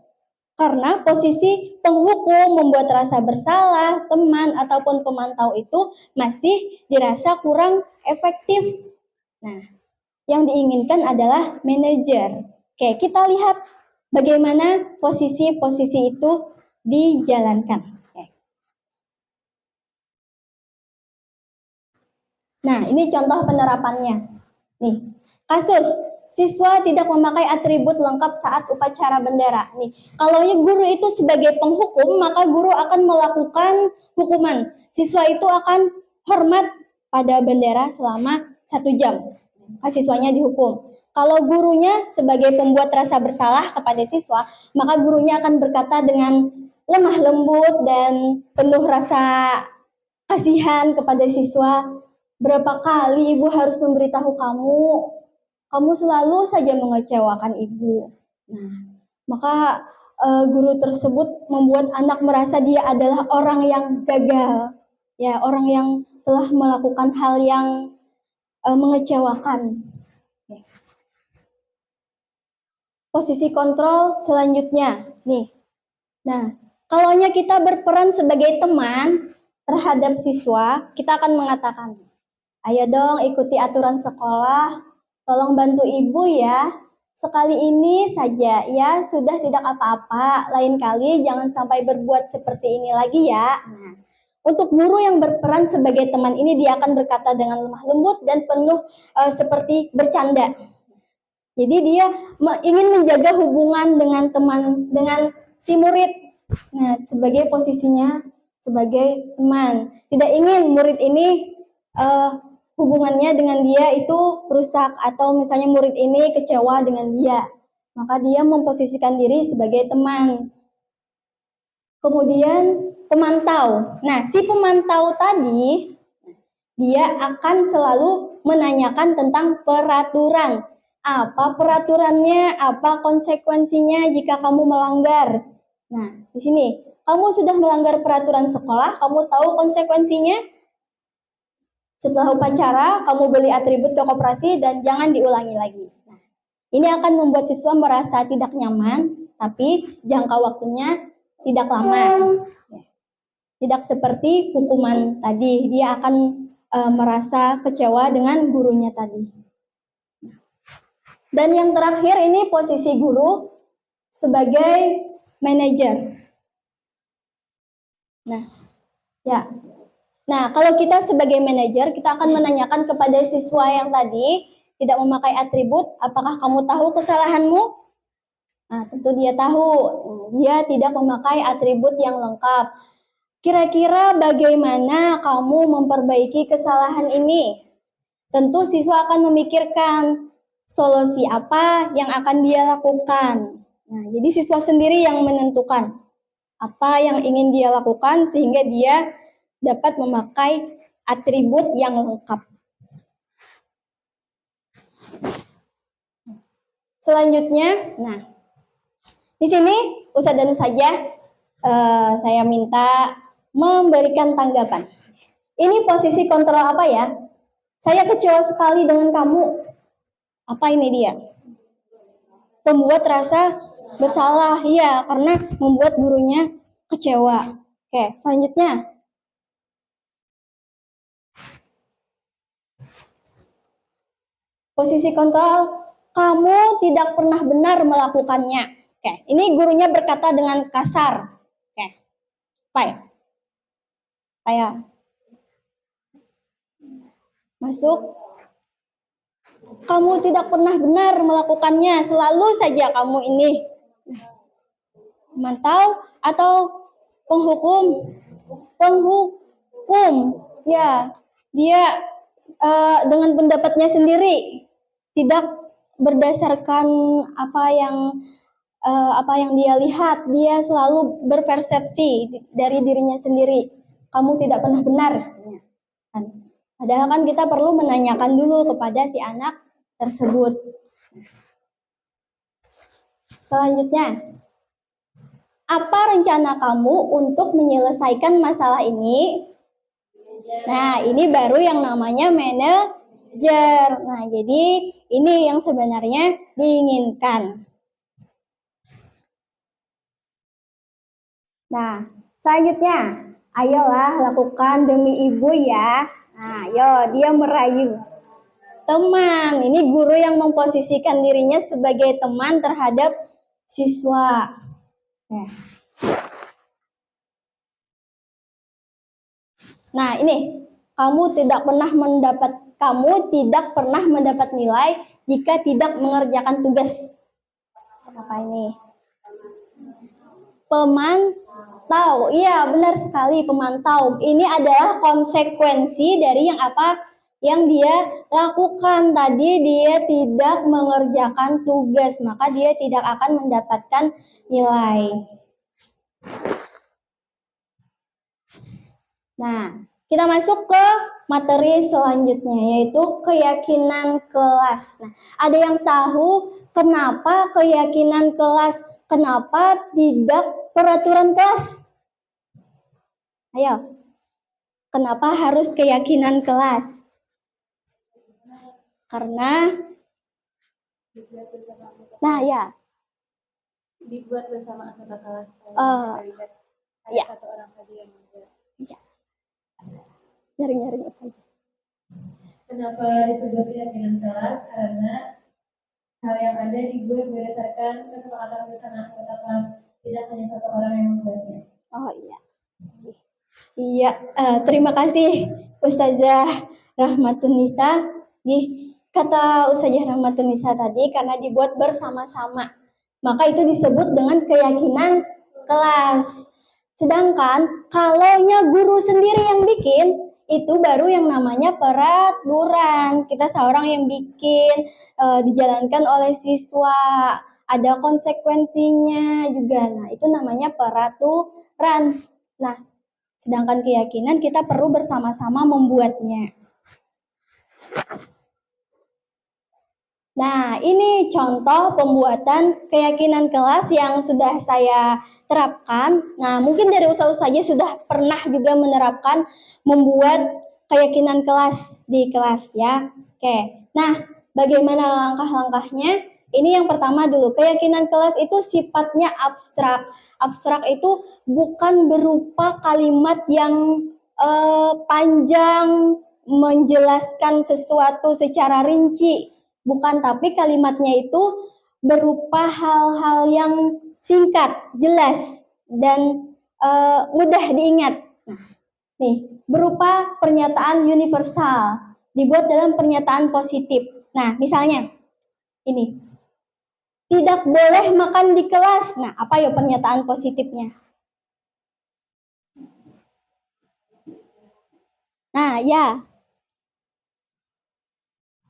Speaker 1: karena posisi penghukum, membuat rasa bersalah, teman, ataupun pemantau itu masih dirasa kurang efektif. Nah, yang diinginkan adalah manajer. Oke, kita lihat bagaimana posisi-posisi itu dijalankan. Oke. Nah, ini contoh penerapannya. Nih, kasus siswa tidak memakai atribut lengkap saat upacara bendera. Nih, kalau guru itu sebagai penghukum, maka guru akan melakukan hukuman. Siswa itu akan hormat pada bendera selama 1 jam. Siswanya dihukum. Kalau gurunya sebagai pembuat rasa bersalah kepada siswa, maka gurunya akan berkata dengan lemah lembut dan penuh rasa kasihan kepada siswa. Berapa kali ibu harus memberitahu kamu? Kamu selalu saja mengecewakan ibu. Nah, maka guru tersebut membuat anak merasa dia adalah orang yang gagal, ya, orang yang telah melakukan hal yang mengecewakan. Posisi kontrol selanjutnya, nih. Nah, kalau kita berperan sebagai teman terhadap siswa, kita akan mengatakan, ayo dong ikuti aturan sekolah, tolong bantu ibu ya, sekali ini saja ya, sudah tidak apa-apa, lain kali jangan sampai berbuat seperti ini lagi ya. Nah, untuk guru yang berperan sebagai teman ini, dia akan berkata dengan lemah lembut dan penuh seperti bercanda. Jadi dia ingin menjaga hubungan dengan teman, dengan si murid. Nah, sebagai posisinya sebagai teman, tidak ingin murid ini hubungannya dengan dia itu rusak, atau misalnya murid ini kecewa dengan dia, maka dia memposisikan diri sebagai teman. Kemudian pemantau. Nah, si pemantau tadi dia akan selalu menanyakan tentang peraturan. Apa peraturannya, apa konsekuensinya jika kamu melanggar. Nah, di sini kamu sudah melanggar peraturan sekolah, kamu tahu konsekuensinya. Setelah upacara, kamu beli atribut ke koperasi dan jangan diulangi lagi. Nah, ini akan membuat siswa merasa tidak nyaman, tapi jangka waktunya tidak lama. Tidak seperti hukuman tadi, dia akan merasa kecewa dengan gurunya tadi. Dan yang terakhir ini posisi guru sebagai manajer. Nah, ya. Nah, kalau kita sebagai manajer, kita akan menanyakan kepada siswa yang tadi tidak memakai atribut, apakah kamu tahu kesalahanmu? Nah, tentu dia tahu. Dia tidak memakai atribut yang lengkap. Kira-kira bagaimana kamu memperbaiki kesalahan ini? Tentu siswa akan memikirkan solusi apa yang akan dia lakukan. Nah, jadi siswa sendiri yang menentukan apa yang ingin dia lakukan sehingga dia dapat memakai atribut yang lengkap. Selanjutnya, nah, di sini Ustadz dan saja saya minta memberikan tanggapan. Ini posisi kontrol apa ya? Saya kecewa sekali dengan kamu. Apa ini dia? Pembuat rasa bersalah, iya, karena membuat gurunya kecewa. Oke, selanjutnya. Posisi kontrol, kamu tidak pernah benar melakukannya. Oke, ini gurunya berkata dengan kasar. Oke, apa ya? Apa ya? Masuk. Kamu tidak pernah benar melakukannya, selalu saja kamu ini. Memantau atau penghukum? Penghukum, ya, dia dengan pendapatnya sendiri, tidak berdasarkan apa yang dia lihat, dia selalu berpersepsi dari dirinya sendiri. Kamu tidak pernah benar. Padahal kan kita perlu menanyakan dulu kepada si anak tersebut. Selanjutnya, apa rencana kamu untuk menyelesaikan masalah ini? Nah, ini baru yang namanya manajer. Nah, jadi ini yang sebenarnya diinginkan. Nah, selanjutnya, ayolah lakukan demi ibu ya. Nah, ayo, dia merayu. Teman, ini guru yang memposisikan dirinya sebagai teman terhadap siswa. Nah, ini kamu tidak pernah mendapat nilai jika tidak mengerjakan tugas. Apa ini? Pemantau. Iya, benar sekali, pemantau. Ini adalah konsekuensi dari yang dia lakukan tadi. Dia tidak mengerjakan tugas, maka dia tidak akan mendapatkan nilai. Nah, kita masuk ke materi selanjutnya, yaitu keyakinan kelas. Nah, ada yang tahu kenapa keyakinan kelas? Kenapa tidak peraturan kelas? Ayo, kenapa harus keyakinan kelas? Karena, nah ya,
Speaker 2: dibuat bersama anggota kelas.
Speaker 1: Ya.
Speaker 2: Satu orang saja yang membuat.
Speaker 1: Ya. Nyaring-nyaring saja.
Speaker 2: Kenapa disebut keyakinan kelas? Karena hal yang ada dibuat berdasarkan kesepakatan bersama anggota kelas, tidak hanya satu orang yang membuatnya.
Speaker 1: Oh iya. Iya, terima kasih Ustazah Rahmatun-Nisa. Kata Ustazah Rahmatun-Nisa tadi, karena dibuat bersama-sama, maka itu disebut dengan keyakinan kelas. Sedangkan kalaunya guru sendiri yang bikin, itu baru yang namanya peraturan. Kita seorang yang bikin, dijalankan oleh siswa, ada konsekuensinya juga. Nah, itu namanya peraturan. Nah, sedangkan keyakinan kita perlu bersama-sama membuatnya. Nah, ini contoh pembuatan keyakinan kelas yang sudah saya terapkan. Nah, mungkin dari ustaz saja sudah pernah juga menerapkan membuat keyakinan kelas di kelas ya. Oke. Nah, bagaimana langkah-langkahnya? Ini yang pertama dulu, keyakinan kelas itu sifatnya abstrak. Abstrak itu bukan berupa kalimat yang panjang menjelaskan sesuatu secara rinci. Bukan, tapi kalimatnya itu berupa hal-hal yang singkat, jelas, dan mudah diingat. Nah, nih, berupa pernyataan universal, dibuat dalam pernyataan positif. Nah, misalnya, ini, tidak boleh makan di kelas. Nah, apa ya pernyataan positifnya? Nah, ya.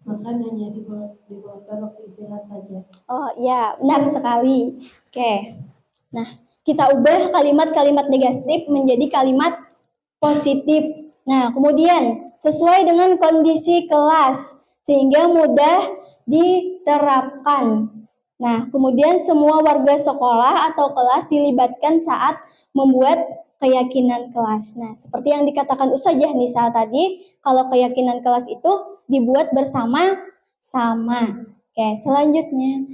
Speaker 2: Makan hanya dibolehkan waktu istirahat saja.
Speaker 1: Oh iya, benar sekali. Oke. Nah, kita ubah kalimat-kalimat negatif menjadi kalimat positif. Nah, kemudian sesuai dengan kondisi kelas sehingga mudah diterapkan. Nah, kemudian semua warga sekolah atau kelas dilibatkan saat membuat keyakinan kelas. Nah, seperti yang dikatakan Ustazah Nisa tadi, kalau keyakinan kelas itu dibuat bersama-sama. Oke, selanjutnya.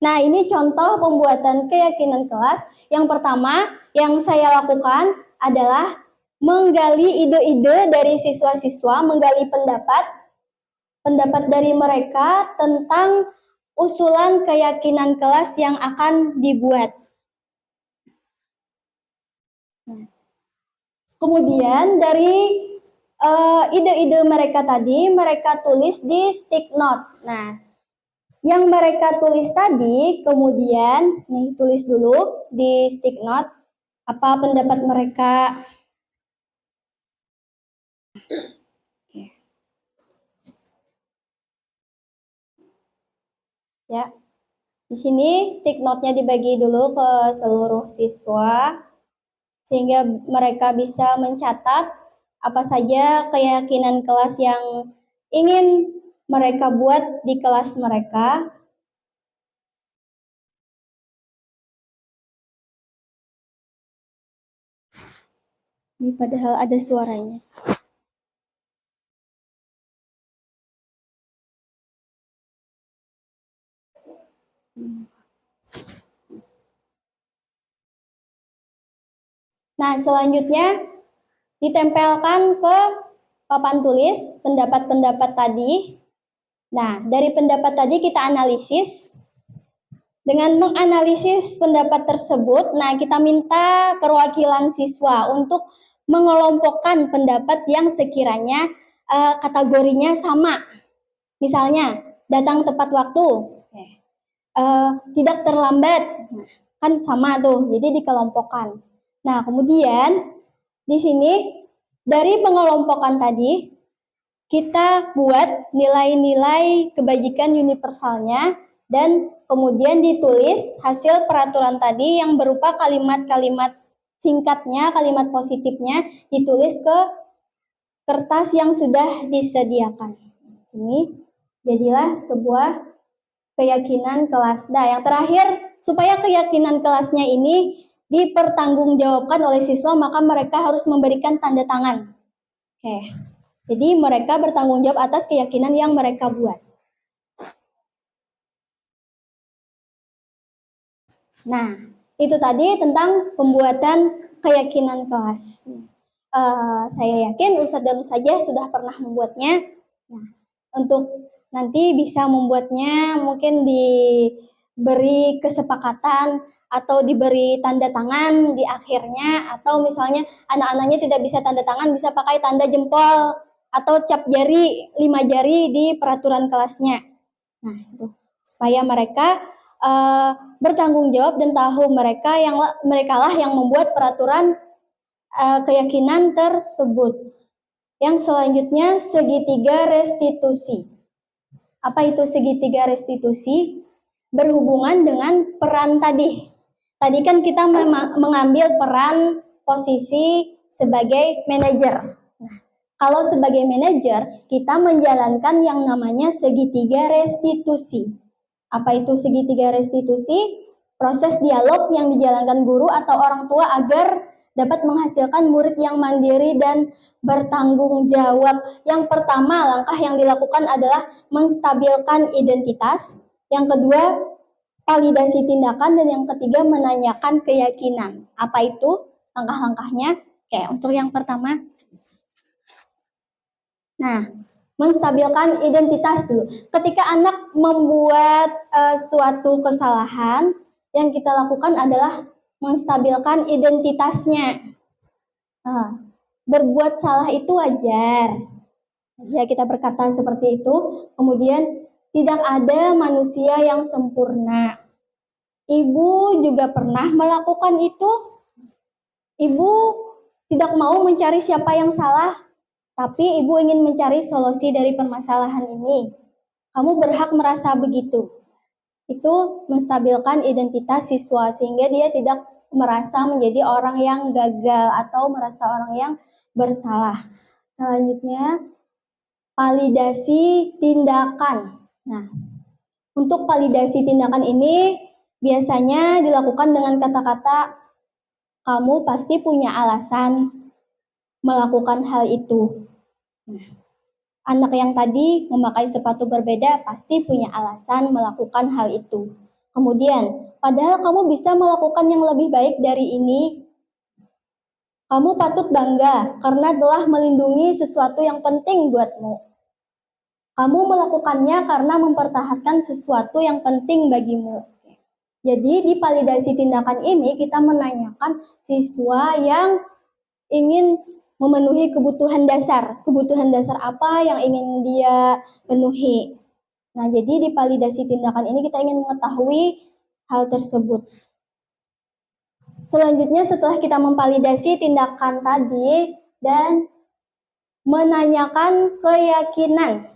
Speaker 1: Nah, ini contoh pembuatan keyakinan kelas. Yang pertama yang saya lakukan adalah menggali ide-ide dari siswa-siswa, menggali pendapat dari mereka tentang usulan keyakinan kelas yang akan dibuat. Kemudian dari ide-ide mereka tadi, mereka tulis di stick note. Nah, yang mereka tulis tadi, kemudian nih tulis dulu di stick note apa pendapat mereka. Ya, di sini stick note-nya dibagi dulu ke seluruh siswa sehingga mereka bisa mencatat apa saja keyakinan kelas yang ingin mereka buat di kelas mereka. Ini padahal ada suaranya. Nah, selanjutnya ditempelkan ke papan tulis pendapat-pendapat tadi. Nah, dari pendapat tadi kita analisis. Dengan menganalisis pendapat tersebut, nah kita minta perwakilan siswa untuk mengelompokkan pendapat yang sekiranya kategorinya sama. Misalnya, datang tepat waktu, tidak terlambat, nah, kan sama tuh, jadi dikelompokkan. Nah, kemudian di sini dari pengelompokan tadi kita buat nilai-nilai kebajikan universalnya dan kemudian ditulis hasil peraturan tadi yang berupa kalimat-kalimat singkatnya, kalimat positifnya ditulis ke kertas yang sudah disediakan. Sini jadilah sebuah keyakinan kelas. Nah, yang terakhir, supaya keyakinan kelasnya ini dipertanggungjawabkan oleh siswa, maka mereka harus memberikan tanda tangan. Oke. Jadi mereka bertanggung jawab atas keyakinan yang mereka buat. Nah, itu tadi tentang pembuatan keyakinan kelas. Saya yakin Ustadz dan Ustazah sudah pernah membuatnya. Nah, untuk nanti bisa membuatnya mungkin diberi kesepakatan atau diberi tanda tangan di akhirnya, atau misalnya anak-anaknya tidak bisa tanda tangan, bisa pakai tanda jempol atau cap jari 5 jari di peraturan kelasnya. Nah, itu supaya mereka bertanggung jawab dan tahu mereka lah yang membuat peraturan keyakinan tersebut. Yang selanjutnya segitiga restitusi. Apa itu segitiga restitusi? Berhubungan dengan peran tadi. Tadi kan kita mengambil peran posisi sebagai manajer. Nah, kalau sebagai manajer, kita menjalankan yang namanya segitiga restitusi. Apa itu segitiga restitusi? Proses dialog yang dijalankan guru atau orang tua agar dapat menghasilkan murid yang mandiri dan bertanggung jawab. Yang pertama, langkah yang dilakukan adalah menstabilkan identitas. Yang kedua, validasi tindakan, dan yang ketiga menanyakan keyakinan. Apa itu langkah-langkahnya? Oke, untuk yang pertama. Nah, menstabilkan identitas dulu. Ketika anak membuat suatu kesalahan, yang kita lakukan adalah menstabilkan identitasnya. Berbuat salah itu wajar. Ya, kita berkata seperti itu. Kemudian, tidak ada manusia yang sempurna. Ibu juga pernah melakukan itu. Ibu tidak mau mencari siapa yang salah, tapi ibu ingin mencari solusi dari permasalahan ini. Kamu berhak merasa begitu. Itu menstabilkan identitas siswa sehingga dia tidak merasa menjadi orang yang gagal atau merasa orang yang bersalah. Selanjutnya, validasi tindakan. Nah, untuk validasi tindakan ini biasanya dilakukan dengan kata-kata, kamu pasti punya alasan melakukan hal itu. Nah, anak yang tadi memakai sepatu berbeda pasti punya alasan melakukan hal itu. Kemudian, padahal kamu bisa melakukan yang lebih baik dari ini. Kamu patut bangga karena telah melindungi sesuatu yang penting buatmu. Kamu melakukannya karena mempertahankan sesuatu yang penting bagimu. Jadi di validasi tindakan ini kita menanyakan siswa yang ingin memenuhi kebutuhan dasar. Kebutuhan dasar apa yang ingin dia penuhi. Nah, jadi di validasi tindakan ini kita ingin mengetahui hal tersebut. Selanjutnya setelah kita memvalidasi tindakan tadi dan menanyakan keyakinan.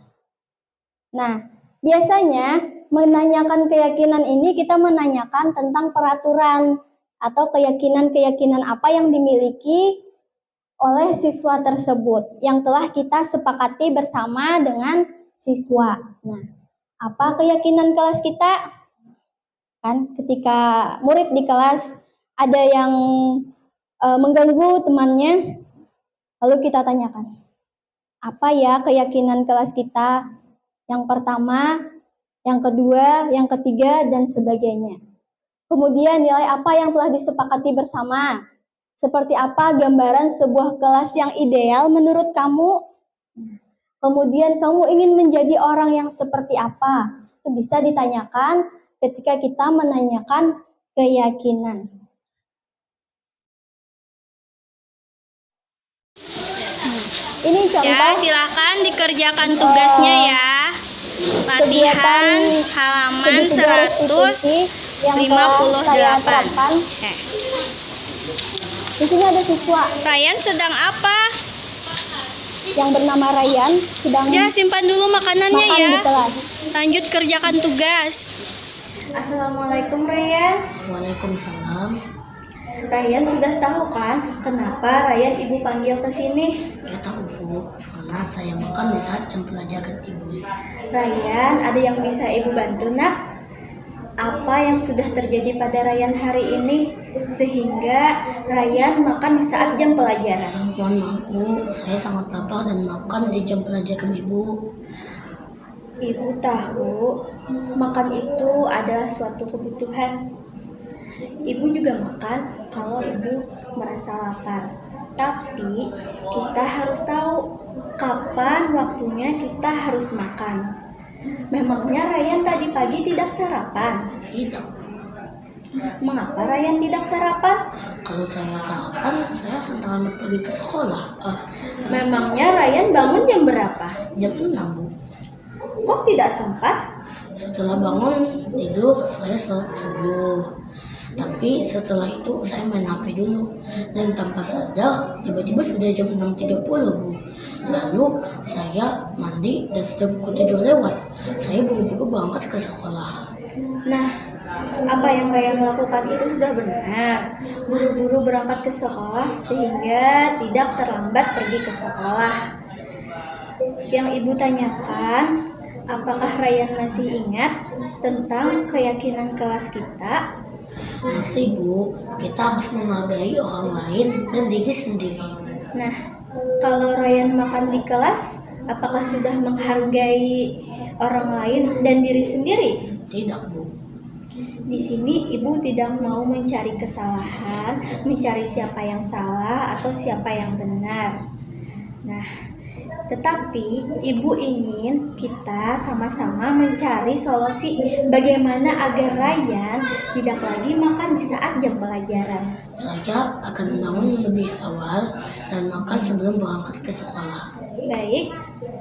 Speaker 1: Nah, biasanya menanyakan keyakinan ini kita menanyakan tentang peraturan atau keyakinan-keyakinan apa yang dimiliki oleh siswa tersebut yang telah kita sepakati bersama dengan siswa. Nah, apa keyakinan kelas kita? Kan ketika murid di kelas ada yang mengganggu temannya, lalu kita tanyakan, apa ya keyakinan kelas kita? Yang pertama, yang kedua, yang ketiga, dan sebagainya. Kemudian nilai apa yang telah disepakati bersama? Seperti apa gambaran sebuah kelas yang ideal menurut kamu? Kemudian kamu ingin menjadi orang yang seperti apa? Itu bisa ditanyakan ketika kita menanyakan keyakinan. Ini contoh.
Speaker 4: Ya, silakan dikerjakan tugasnya ya. Latihan halaman 158.
Speaker 1: Di sini ada siswa
Speaker 4: Ryan sedang apa?
Speaker 1: yang bernama Ryan sedang
Speaker 4: Ya, simpan dulu makanannya
Speaker 1: makan
Speaker 4: ya.
Speaker 1: di kelas.
Speaker 4: Lanjut kerjakan tugas.
Speaker 1: Assalamualaikum Ryan.
Speaker 5: Waalaikumsalam.
Speaker 1: Ryan sudah tahu kan kenapa Ryan ibu panggil ke sini?
Speaker 5: Ya tahu Bu, karena saya makan di saat jam pelajaran Ibu.
Speaker 1: Ryan, ada yang bisa ibu bantu nak? Apa yang sudah terjadi pada Ryan hari ini sehingga Ryan makan di saat jam pelajaran?
Speaker 5: Mohon maaf Bu, saya sangat lapar dan makan di jam pelajaran Ibu.
Speaker 1: Ibu tahu makan itu adalah suatu kebutuhan. Ibu juga makan kalau ibu merasa lapar. Tapi kita harus tahu kapan waktunya kita harus makan. Memangnya Ryan tadi pagi tidak sarapan?
Speaker 5: Tidak,
Speaker 1: Mengapa Ryan tidak sarapan?
Speaker 5: kalau saya sarapan, saya akan terlambat pergi ke sekolah.
Speaker 1: Memangnya Ryan bangun jam berapa?
Speaker 5: Jam 6 Bu.
Speaker 1: Kok tidak sempat?
Speaker 5: Setelah bangun tidur, saya sholat subuh. Tapi setelah itu saya main HP dulu. Dan tanpa sadar, tiba-tiba sudah jam 6.30 Bu. Lalu saya mandi dan sudah pukul 7 lewat. Saya buru-buru berangkat ke sekolah.
Speaker 1: Nah, apa yang Ryan lakukan itu sudah benar. Buru-buru berangkat ke sekolah sehingga tidak terlambat pergi ke sekolah. Yang ibu tanyakan, apakah Ryan masih ingat tentang keyakinan kelas kita?
Speaker 5: Masih Bu, kita harus menghargai orang lain dan diri sendiri.
Speaker 1: Nah, kalau Ryan makan di kelas, apakah sudah menghargai orang lain dan diri sendiri?
Speaker 5: Tidak Bu.
Speaker 1: Di sini ibu tidak mau mencari kesalahan, mencari siapa yang salah atau siapa yang benar. Nah, tetapi ibu ingin kita sama-sama mencari solusi bagaimana agar Ryan tidak lagi makan di saat jam pelajaran.
Speaker 5: Saya akan bangun lebih awal dan makan sebelum berangkat ke sekolah.
Speaker 1: Baik,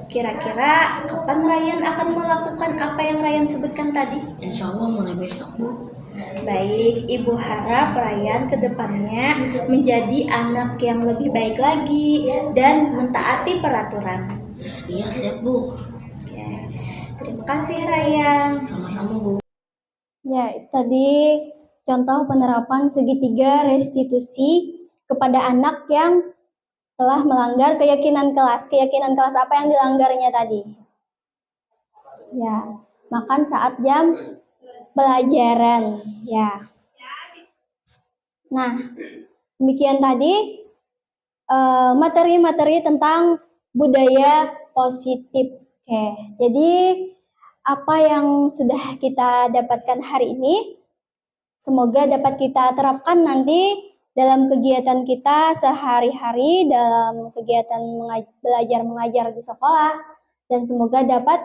Speaker 1: kira-kira kapan Ryan akan melakukan apa yang Ryan sebutkan tadi?
Speaker 5: Insya Allah mulai besok Bu.
Speaker 1: Baik, ibu harap Ryan ke depannya menjadi anak yang lebih baik lagi dan mentaati peraturan.
Speaker 5: Iya siap Bu.
Speaker 1: Ya, terima kasih Ryan.
Speaker 5: Sama-sama Bu.
Speaker 1: Ya, tadi contoh penerapan segitiga restitusi kepada anak yang telah melanggar keyakinan kelas. Keyakinan kelas apa yang dilanggarnya tadi? Ya, makan saat jam pelajaran. Ya. Nah, demikian tadi materi-materi tentang budaya positif. Oke, jadi apa yang sudah kita dapatkan hari ini, semoga dapat kita terapkan nanti dalam kegiatan kita sehari-hari, dalam kegiatan belajar mengajar di sekolah, dan semoga dapat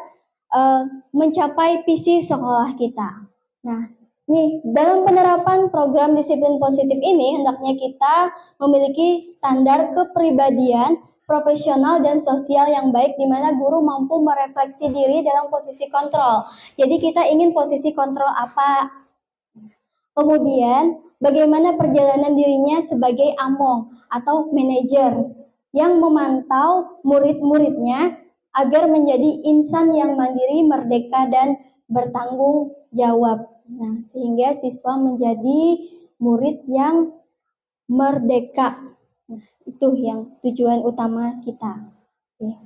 Speaker 1: mencapai visi sekolah kita. Nah, nih, dalam penerapan program disiplin positif ini, hendaknya kita memiliki standar kepribadian, profesional, dan sosial yang baik, di mana guru mampu merefleksi diri dalam posisi kontrol. Jadi kita ingin posisi kontrol apa? Kemudian, bagaimana perjalanan dirinya sebagai among atau manajer yang memantau murid-muridnya agar menjadi insan yang mandiri, merdeka, dan bertanggung jawab. Nah, sehingga siswa menjadi murid yang merdeka. Nah, itu yang tujuan utama kita. Oke.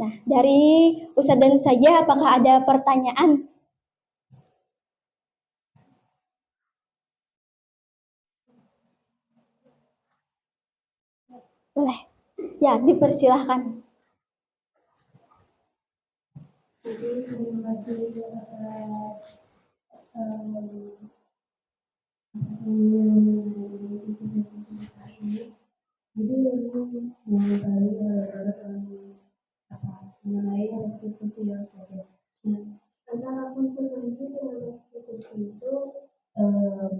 Speaker 1: Nah, dari Ustadz dan saja, apakah ada pertanyaan? Boleh. Ya, dipersilahkan.
Speaker 2: Jadi terima kasih atas ini. Jadi mengenai restitusi yang saja. Antara konsekuensi dengan restitusi itu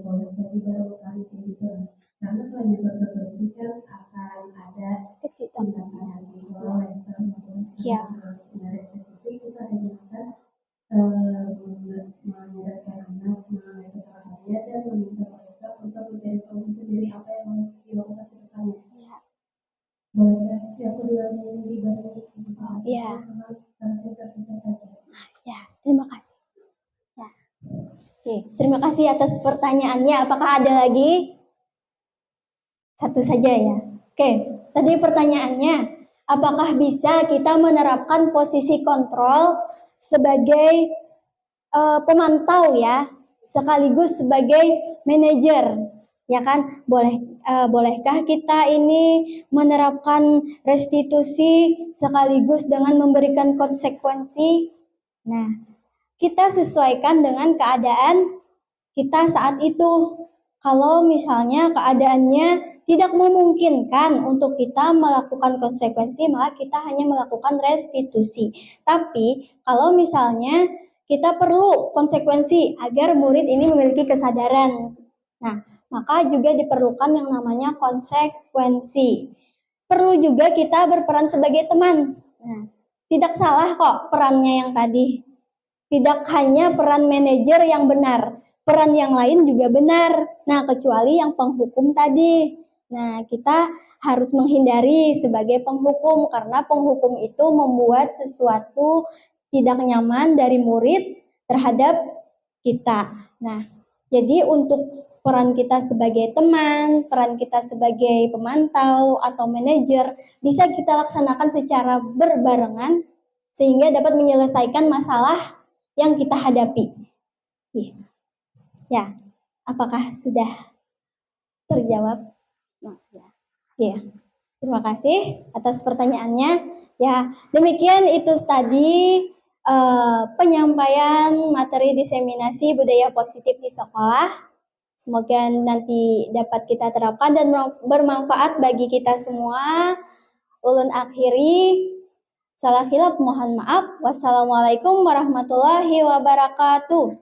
Speaker 2: boleh jadi barangkali gitu. Karena kalau konsekuensi kan akan ada tindakan visual yang
Speaker 1: Ya.
Speaker 2: restitusi kita hanya akan menyadarkan anak mengenai kesalahannya dan meminta mereka untuk mencari solusi sendiri apa yang harus dilakukan ke depannya. Boleh yang keduanya ini dibagi?
Speaker 1: Ya.
Speaker 2: Harusnya terpisah saja.
Speaker 1: Ya, terima kasih. Ya. Oke, terima kasih atas pertanyaannya. Apakah ada lagi? Satu saja ya. Oke, tadi pertanyaannya, apakah bisa kita menerapkan posisi kontrol sebagai pemantau ya, sekaligus sebagai manajer, ya kan? Bolehkah kita ini menerapkan restitusi sekaligus dengan memberikan konsekuensi? Nah, kita sesuaikan dengan keadaan kita saat itu. Kalau misalnya keadaannya tidak memungkinkan untuk kita melakukan konsekuensi, maka kita hanya melakukan restitusi. Tapi kalau misalnya kita perlu konsekuensi agar murid ini memiliki kesadaran, nah, maka juga diperlukan yang namanya konsekuensi. Perlu juga kita berperan sebagai teman. Nah, tidak salah kok perannya yang tadi. Tidak hanya peran manajer yang benar, peran yang lain juga benar. Nah, kecuali yang penghukum tadi. Nah, kita harus menghindari sebagai penghukum karena penghukum itu membuat sesuatu tidak nyaman dari murid terhadap kita. Nah, jadi untuk peran kita sebagai teman, peran kita sebagai pemantau atau manajer bisa kita laksanakan secara berbarengan sehingga dapat menyelesaikan masalah yang kita hadapi. Ya, apakah sudah terjawab? Nah, ya. Terima kasih atas pertanyaannya. Ya, demikian itu tadi penyampaian materi diseminasi budaya positif di sekolah. Semoga nanti dapat kita terapkan dan bermanfaat bagi kita semua. Ulun akhiri, salah khilaf mohon maaf. Wassalamualaikum warahmatullahi wabarakatuh.